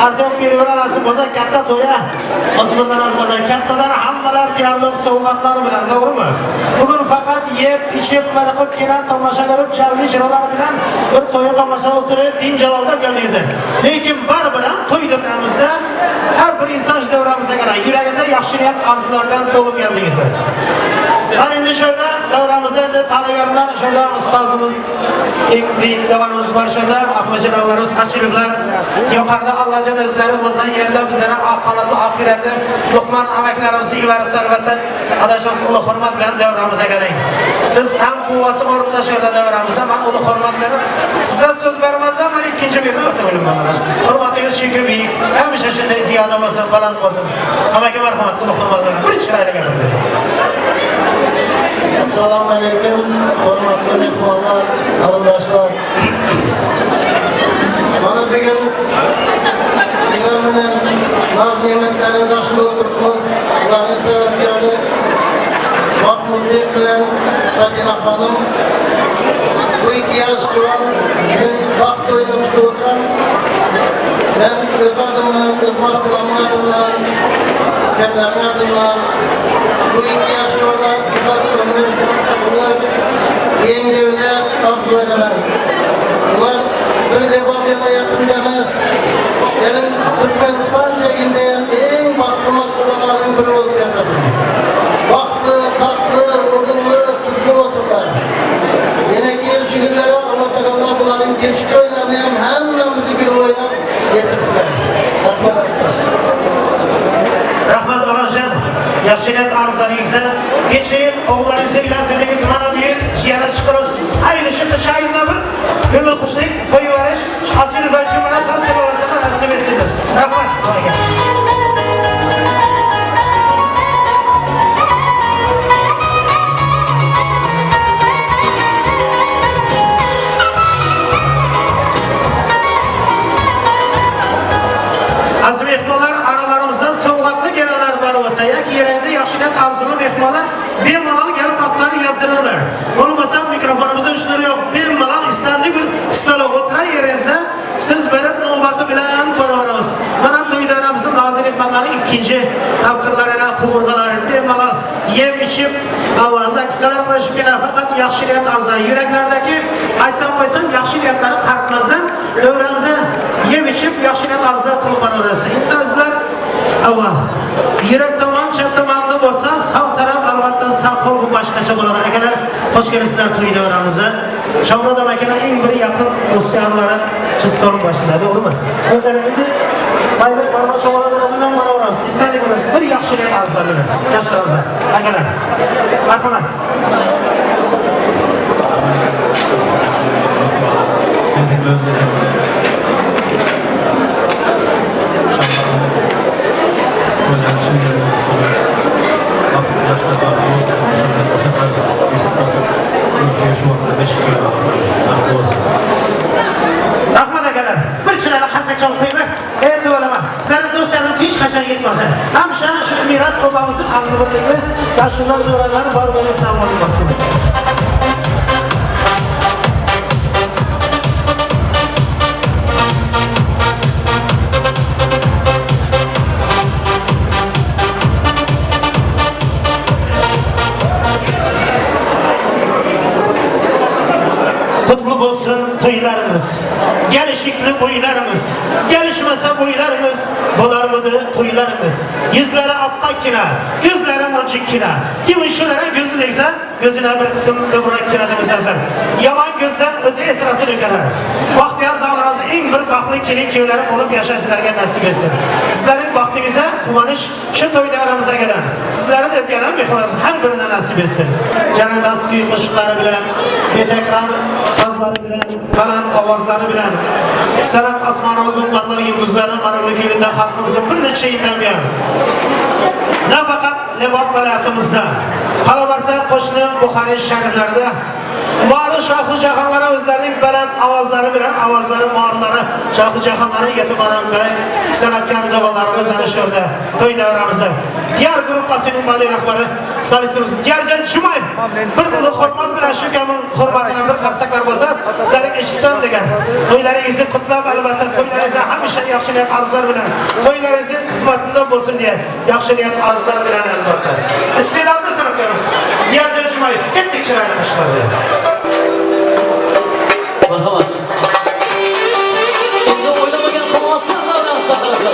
Artık bir yol arası boza katta toya. Osmanlı'dan az boza kattadan hammalar tiyarlık soğukatları bilen, doğru mu? Bugün fakat yep, içip, varıkıp, kina, tamasha görüp, çallı çıralar bilen bir toya tamasha oturup, din calalda geldinizler. Lekin bar bilen toy dönemimizde her bir insan şu devramıza kadar yüreğinde yaxşiliyat arzulardan dolup geldinizler. Ben şimdi şurada devramızda tanıyanlar, şurada ustazımız, en büyük devanımız var şurada, Ahmet Ağlarımız, Açılıklar, yukarıda Allah'ın özleri olsa yerde bizlere akalatlı, akiretli, Lokman emeklerimizi iverip elbette adaşımız ulu hürmet bilen devramıza geleyim. Siz hem kuvvası orunda şurada devramıza, ben ulu hürmet verin. Size söz vermezsem ben ikinci birini ötebilirim ben adaş. Hürmetiniz çünkü büyük, hem şaşırtıcı ziyade olsun, falan olsun. Ama ki merhamet, ulu hürmet verin. Bir çırayla gelin verin. Assalamu alaikum, hurmatli mehmonlar, qarindoshlar. Mana bugun sizlar bilan naz-ne'matlarni boshida o'tiribmiz. Ularning sabablari Mahmudbek bilan Sakina xonim. Bu ikki yosh juvon men vaqt o'ynab kutib o'tiraman. Men o'z adimdan, o'z mashg'ulotim adimdan, kamlarim adimdan bu ikki yosh juvonlar uzoq umr sog'lik, eng davlat orzu etaman. Ular bir debobiyat hayotimda emas, benim Turkmaniston chegida ham eng baxtli mashg'ulotlarning biri bo'lib yashasin. Baxtli, taxtli, o'g'illi, qizli bo'lsinlar. Yana keyin shu kunlari Alloh taolo bularning beshik o'yinlarini ham hammamizga o'ynab yetirsinlar. Rahmat. Rahmat Og'ajon, yaxshiyat arzlaringizga kecha yil o'g'laringizni uylantirdingiz, mana bu yil yana chiqamiz. Hayli shunday shayinda bir ko'ngil xushlik, to'yivarish, asir barchamalar qarsa bo'lsa nasib etsin. Rahmat. Aziz mehmonlar, aralarımızda soğukatlı geleler var olsa, yoki yüreğinde yaxshiyat arzulu mehmonlar bemalol gelip atları yazdırırlar. Olmasa mikrofonumuzun işleri yok. Bemalol istendi bir stola oturan yerinizde siz verip növbeti bilen beraberimiz. Bana toydaramızın nazil etmenleri ikinci taptırlarına, kuvurgaları bemalol yem içip avazı akskalar kılıçıp yine fakat yaxshiyat arzları yüreklerdeki aysan koysam yaxshiyatları tartmazdan öğrenimize yem içip yaxshiyat arzları kılıp beraberimiz. İntazlar ama yürek tamam, çep tamamlı olsa sağ taraf albatta sağ kol bu başkaça olur. Eğer hoş gelisizler toyda aramıza. Şamrada makine en biri yakın dostlarlara siz torun başında, doğru mu? Özlerinde bayrak barma şovalar tarafından bana uğrarsın. İstedik burası. Bir yaxshiyat arzlarını yaşlarımıza. Eğer marhamat. Rahmat akalar, bir chiroyli qarsak chalib qo'yinglar. E'tiborlama, sening do'stlaringiz hech qachon yetmasin. Hamsha shu meros obamizning hamzibirlikli yoshlar zo'ralari bor bo'lib savob bermoqchiman. toylarınız, gelişikli boylarınız, gelişmese boylarınız, bular mıdı toylarınız? Yüzleri appakkina, gözleri moncikkina, kim işlere gözü değse, gözüne bir kısım dıvrak kinadımız yazar. Yaman gözler özü esrasını ökeler. Bahtiyar zamanınızı en bir baklı kelin köyleri olup yaşa sizlerge nasip etsin. Sizlerin vaktinize kuvanış şu toyda aramıza gelen, sizlere de gelen mehmanlarımız her birine nasip etsin. Cenandaski kuşukları bilen, betekrar sazları bilen, baland avazları bilen, sanat asmanımızın parlak yıldızları Marıbı köyünde halkımızın bir neçeyinden bir yan. Ne fakat Lebap velayatımızda, kalabarsa koşunu Bukhari şeriflerde, Mağrı Şahı Cahanlara özlerinin baland avazları bilen, avazları mağrıları, Şahı Cahanlara yetip alan berek sanatkar davalarımız anışırdı, toy devramızda. Diğer grupasının bali rahbarı, salisimiz Diyarcan Cumay, bir kulu hormat bilen şu kemin hormatına bir kapsaklar bozsa, sizlerin eşitsen degen. Toylarınızı kutlap elbette, toylarınızı hamisha yaxşı niyet arzular bilen, toylarınızı kısmetinde bulsun diye yaxşı niyet arzular bilen elbette. İstiladını sınıfıyoruz. Diyarcan Cumay, gittik çırayla kaşıklar Merhamet. Endi oynamagan qolmasin, davran sahrasa.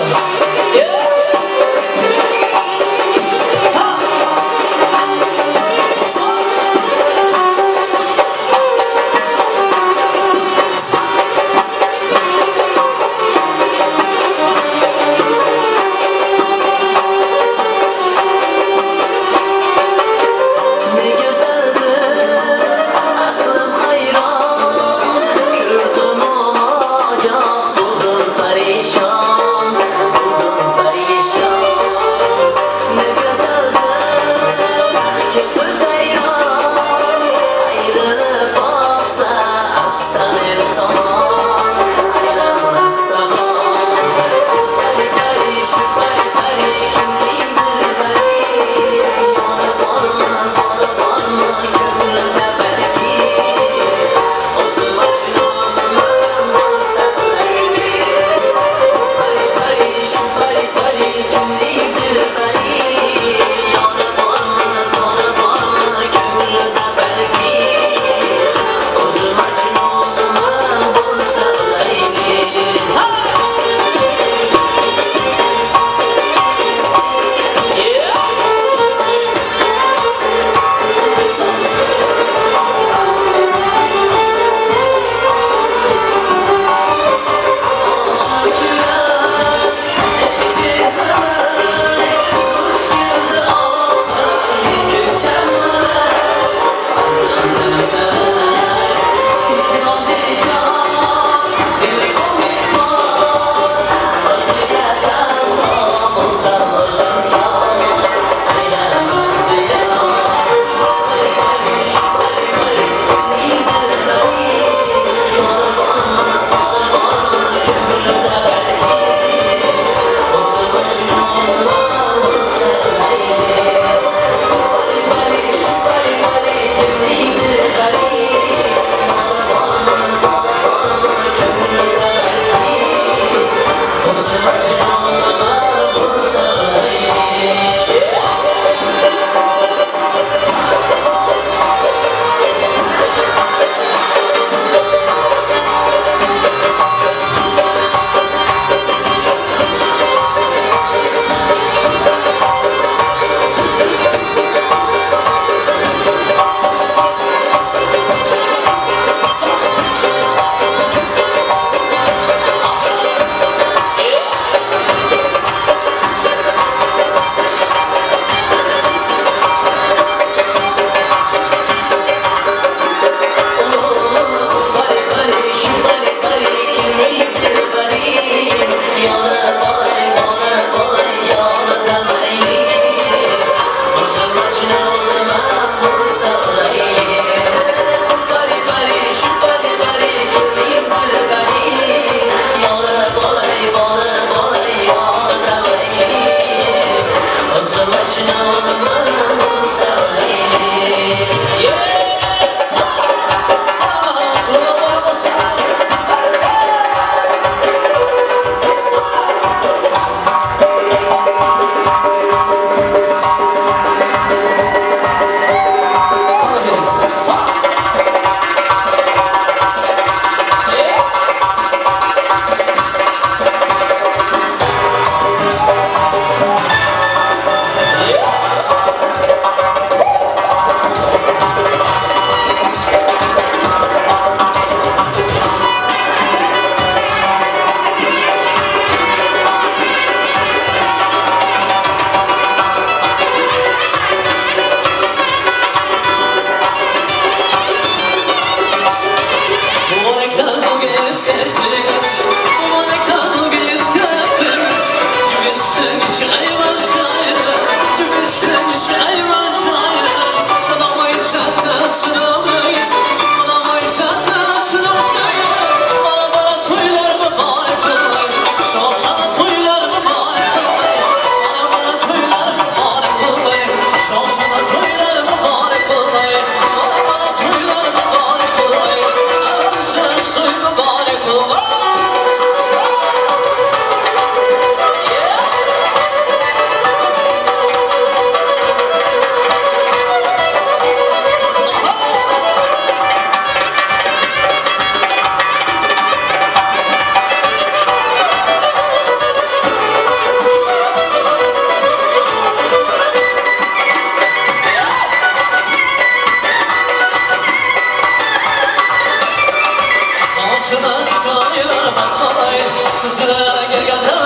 Sizlere gelgende